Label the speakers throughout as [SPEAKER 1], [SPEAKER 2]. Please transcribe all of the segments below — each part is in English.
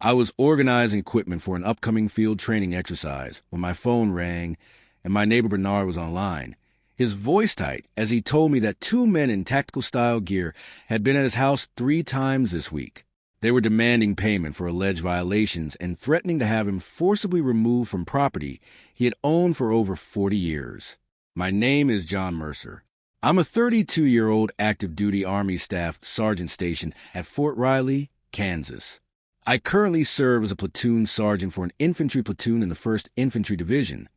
[SPEAKER 1] I was organizing equipment for an upcoming field training exercise when my phone rang and my neighbor Bernard was online. His voice tight as he told me that two men in tactical style gear had been at his house 3 times this week. They were demanding payment for alleged violations and threatening to have him forcibly removed from property he had owned for over 40 years. My name is John Mercer. I'm a 32-year-old active duty Army staff sergeant stationed at Fort Riley, Kansas. I currently serve as a platoon sergeant for an infantry platoon in the 1st Infantry Division,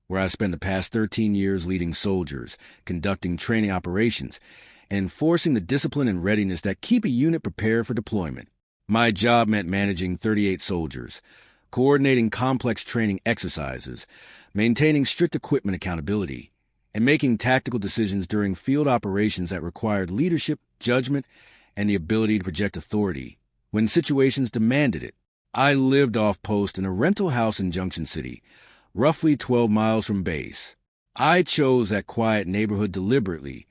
[SPEAKER 1] where I spent the past 13 years leading soldiers, conducting training operations, and enforcing the discipline and readiness that keep a unit prepared for deployment. My job meant managing 38 soldiers, coordinating complex training exercises, maintaining strict equipment accountability, and making tactical decisions during field operations that required leadership, judgment, and the ability to project authority when situations demanded it. I lived off post in a rental house in Junction City, roughly 12 miles from base. I chose that quiet neighborhood deliberately,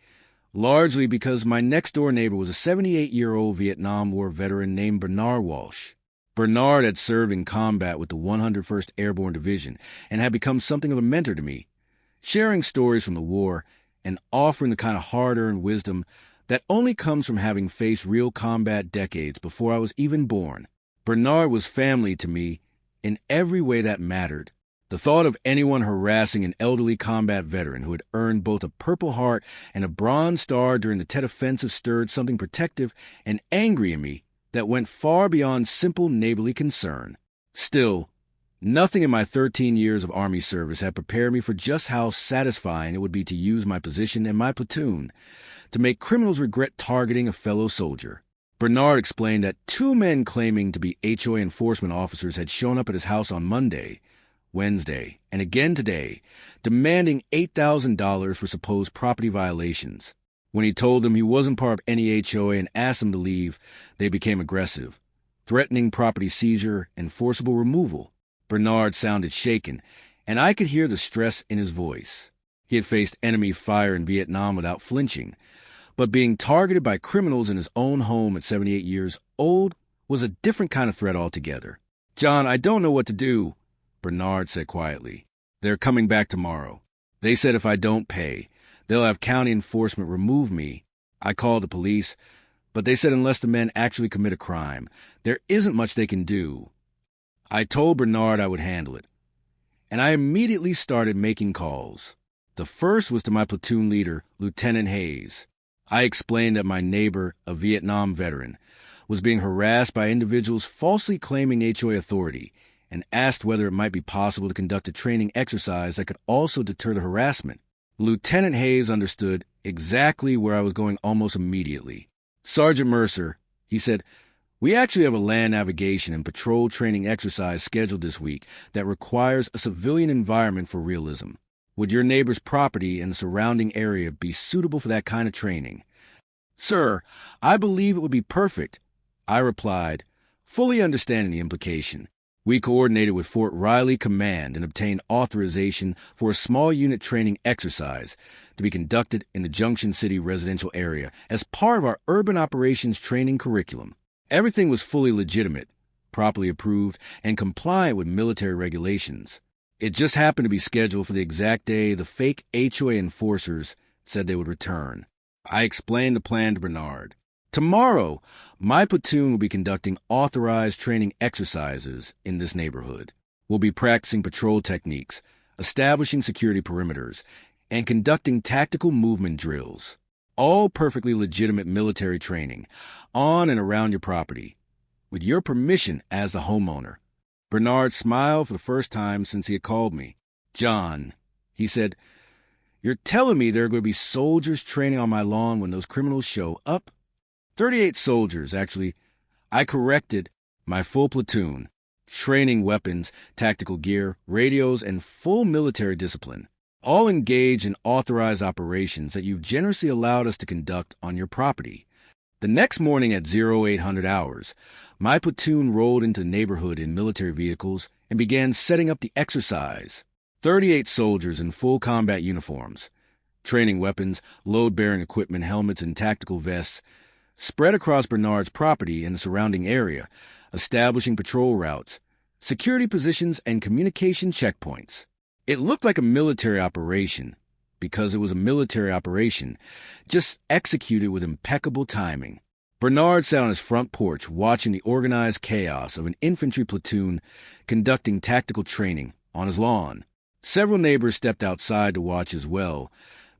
[SPEAKER 1] largely because my next-door neighbor was a 78-year-old Vietnam War veteran named Bernard Walsh. Bernard had served in combat with the 101st Airborne Division and had become something of a mentor to me, sharing stories from the war and offering the kind of hard-earned wisdom that only comes from having faced real combat decades before I was even born. Bernard was family to me in every way that mattered. The thought of anyone harassing an elderly combat veteran who had earned both a Purple Heart and a Bronze Star during the Tet Offensive stirred something protective and angry in me that went far beyond simple neighborly concern. Still, nothing in my 13 years of Army service had prepared me for just how satisfying it would be to use my position and my platoon to make criminals regret targeting a fellow soldier. Bernard explained that 2 men claiming to be HOA enforcement officers had shown up at his house on Monday, Wednesday, and again today, demanding $8,000 for supposed property violations. When he told them he wasn't part of any HOA and asked them to leave, they became aggressive, threatening property seizure and forcible removal. Bernard sounded shaken, and I could hear the stress in his voice. He had faced enemy fire in Vietnam without flinching, but being targeted by criminals in his own home at 78 years old was a different kind of threat altogether. "John, I don't know what to do," Bernard said quietly. "They're coming back tomorrow. They said if I don't pay, they'll have county enforcement remove me. I called the police, but they said unless the men actually commit a crime, there isn't much they can do." I told Bernard I would handle it, and I immediately started making calls. The first was to my platoon leader, Lieutenant Hayes. I explained that my neighbor, a Vietnam veteran, was being harassed by individuals falsely claiming HOA authority, and asked whether it might be possible to conduct a training exercise that could also deter the harassment. Lieutenant Hayes understood exactly where I was going almost immediately. "Sergeant Mercer," he said, "we actually have a land navigation and patrol training exercise scheduled this week that requires a civilian environment for realism. Would your neighbor's property and the surrounding area be suitable for that kind of training?" "Sir, I believe it would be perfect," I replied, fully understanding the implication. We coordinated with Fort Riley Command and obtained authorization for a small unit training exercise to be conducted in the Junction City residential area as part of our urban operations training curriculum. Everything was fully legitimate, properly approved, and compliant with military regulations. It just happened to be scheduled for the exact day the fake HOA enforcers said they would return. I explained the plan to Bernard. "Tomorrow, my platoon will be conducting authorized training exercises in this neighborhood. We'll be practicing patrol techniques, establishing security perimeters, and conducting tactical movement drills. All perfectly legitimate military training, on and around your property, with your permission as the homeowner." Bernard smiled for the first time since he had called me. "John," he said, "you're telling me there are going to be soldiers training on my lawn when those criminals show up?" 38 soldiers, actually. I corrected. My full platoon. Training weapons, tactical gear, radios, and full military discipline. All engaged in authorized operations that you've generously allowed us to conduct on your property. The next morning at 0800 hours, my platoon rolled into the neighborhood in military vehicles and began setting up the exercise. 38 soldiers in full combat uniforms, training weapons, load-bearing equipment, helmets, and tactical vests, spread across Bernard's property and the surrounding area, establishing patrol routes, security positions, and communication checkpoints. It looked like a military operation, because it was a military operation, just executed with impeccable timing. Bernard sat on his front porch watching the organized chaos of an infantry platoon conducting tactical training on his lawn. Several neighbors stepped outside to watch as well,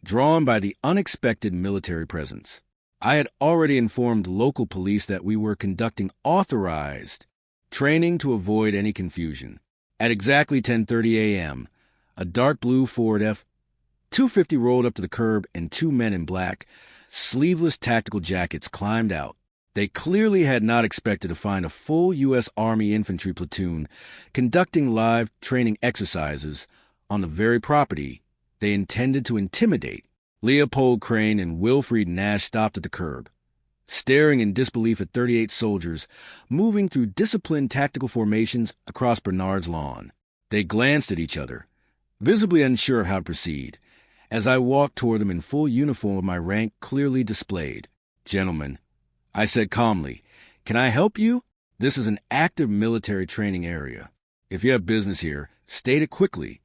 [SPEAKER 1] drawn by the unexpected military presence. I had already informed local police that we were conducting authorized training to avoid any confusion. At exactly 10:30 a.m., a dark blue Ford F-250 rolled up to the curb and two men in black, sleeveless tactical jackets climbed out. They clearly had not expected to find a full U.S. Army infantry platoon conducting live training exercises on the very property they intended to intimidate. Leopold Crane and Wilfried Nash stopped at the curb, staring in disbelief at 38 soldiers moving through disciplined tactical formations across Bernard's lawn. They glanced at each other, visibly unsure of how to proceed, as I walked toward them in full uniform with my rank clearly displayed. "Gentlemen," I said calmly, "can I help you? This is an active military training area. If you have business here, state it quickly."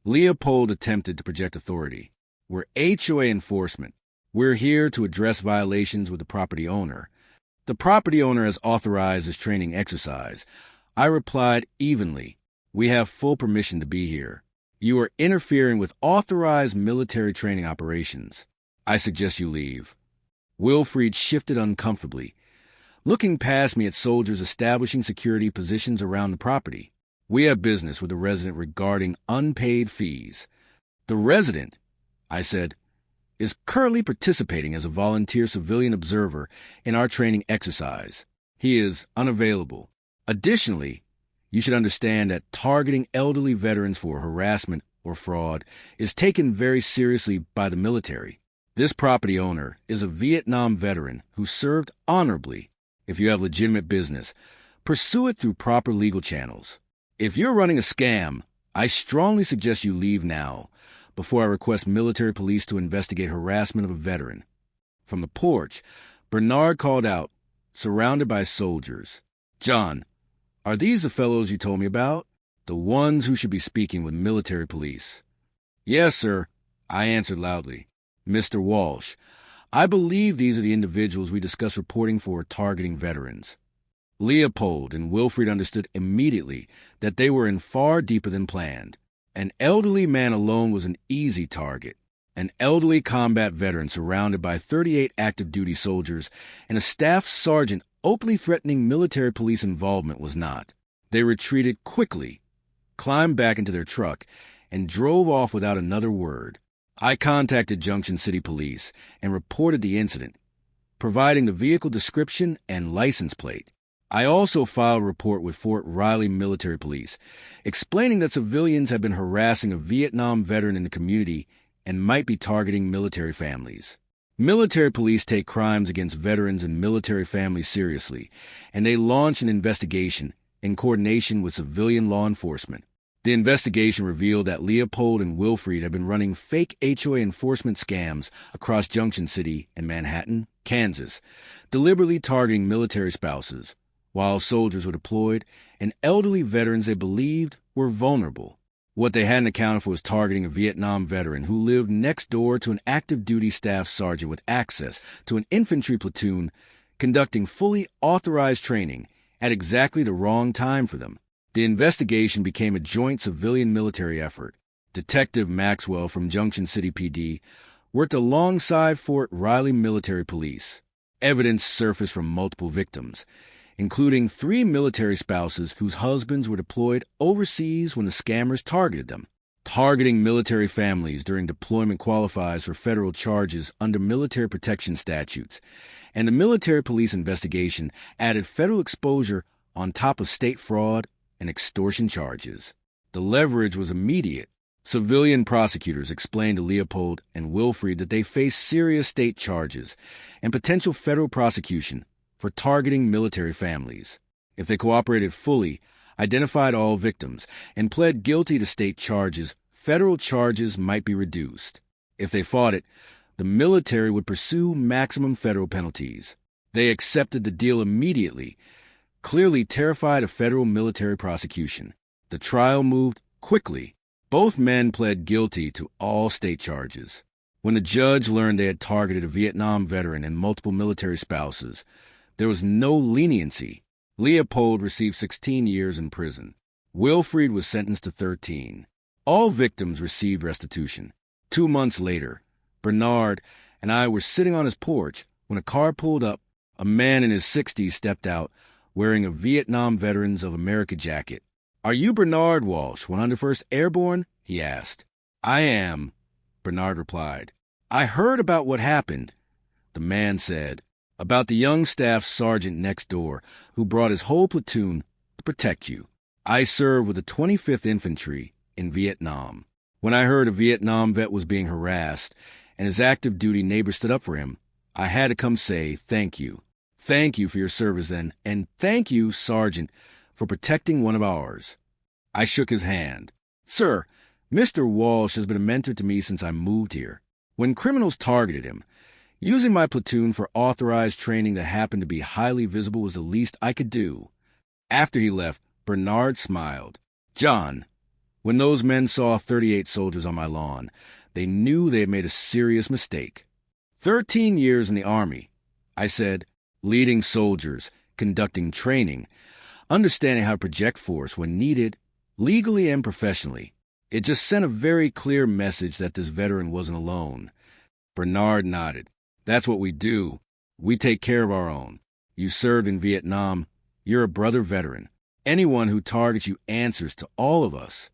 [SPEAKER 1] Leopold attempted to project authority. "We're HOA enforcement. We're here to address violations with the property owner. The property owner has authorized this training exercise." I replied evenly, "We have full permission to be here. You are interfering with authorized military training operations. I suggest you leave." Wilfried shifted uncomfortably, looking past me at soldiers establishing security positions around the property. "We have business with the resident regarding unpaid fees." "The resident," I said, "is currently participating as a volunteer civilian observer in our training exercise. He is unavailable. Additionally, you should understand that targeting elderly veterans for harassment or fraud is taken very seriously by the military. This property owner is a Vietnam veteran who served honorably. If you have legitimate business, pursue it through proper legal channels. If you're running a scam, I strongly suggest you leave now, before I request military police to investigate harassment of a veteran." From the porch, Bernard called out, surrounded by soldiers, "John, are these the fellows you told me about? The ones who should be speaking with military police?" "Yes, sir," I answered loudly. "Mr. Walsh, I believe these are the individuals we discussed reporting for targeting veterans." Leopold and Wilfried understood immediately that they were in far deeper than planned. An elderly man alone was an easy target. An elderly combat veteran surrounded by 38 active duty soldiers and a staff sergeant openly threatening military police involvement was not. They retreated quickly, climbed back into their truck, and drove off without another word. I contacted Junction City Police and reported the incident, providing the vehicle description and license plate. I also filed a report with Fort Riley Military Police, explaining that civilians have been harassing a Vietnam veteran in the community and might be targeting military families. Military police take crimes against veterans and military families seriously, and they launch an investigation in coordination with civilian law enforcement. The investigation revealed that Leopold and Wilfried have been running fake HOA enforcement scams across Junction City and Manhattan, Kansas, deliberately targeting military spouses, while soldiers were deployed and elderly veterans they believed were vulnerable. What they hadn't accounted for was targeting a Vietnam veteran who lived next door to an active duty staff sergeant with access to an infantry platoon conducting fully authorized training at exactly the wrong time for them. The investigation became a joint civilian-military effort. Detective Maxwell from Junction City PD worked alongside Fort Riley Military Police. Evidence surfaced from multiple victims, including 3 military spouses whose husbands were deployed overseas when the scammers targeted them. Targeting military families during deployment qualifies for federal charges under military protection statutes, and the military police investigation added federal exposure on top of state fraud and extortion charges. The leverage was immediate. Civilian prosecutors explained to Leopold and Wilfried that they faced serious state charges and potential federal prosecution for targeting military families. If they cooperated fully, identified all victims, and pled guilty to state charges, federal charges might be reduced. If they fought it, the military would pursue maximum federal penalties. They accepted the deal immediately, clearly terrified of federal military prosecution. The trial moved quickly. Both men pled guilty to all state charges. When the judge learned they had targeted a Vietnam veteran and multiple military spouses, there was no leniency. Leopold received 16 years in prison. Wilfried was sentenced to 13. All victims received restitution. 2 months later, Bernard and I were sitting on his porch when a car pulled up. A man in his 60s stepped out, wearing a Vietnam Veterans of America jacket. "Are you Bernard Walsh, 101st Airborne?" he asked. "I am," Bernard replied. "I heard about what happened," the man said, "about the young staff sergeant next door who brought his whole platoon to protect you. I served with the 25th Infantry in Vietnam. When I heard a Vietnam vet was being harassed and his active duty neighbor stood up for him, I had to come say thank you. Thank you for your service and thank you, Sergeant, for protecting one of ours." I shook his hand. "Sir, Mr. Walsh has been a mentor to me since I moved here. When criminals targeted him, using my platoon for authorized training that happened to be highly visible was the least I could do." After he left, Bernard smiled. "John, when those men saw 38 soldiers on my lawn, they knew they had made a serious mistake." 13 years in the Army, I said, leading soldiers, conducting training, understanding how to project force when needed, legally and professionally. It just sent a very clear message that this veteran wasn't alone. Bernard nodded. "That's what we do. We take care of our own. You served in Vietnam. You're a brother veteran. Anyone who targets you answers to all of us.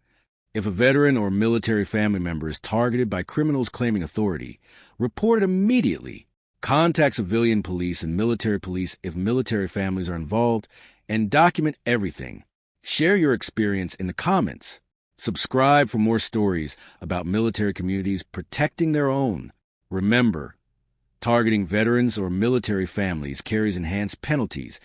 [SPEAKER 1] If a veteran or military family member is targeted by criminals claiming authority, report it immediately. Contact civilian police and military police if military families are involved, and document everything. Share your experience in the comments. Subscribe for more stories about military communities protecting their own. Remember, targeting veterans or military families carries enhanced penalties,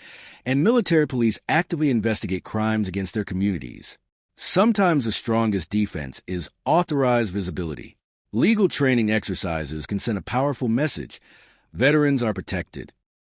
[SPEAKER 1] and military police actively investigate crimes against their communities. Sometimes the strongest defense is authorized visibility. Legal training exercises can send a powerful message. Veterans are protected.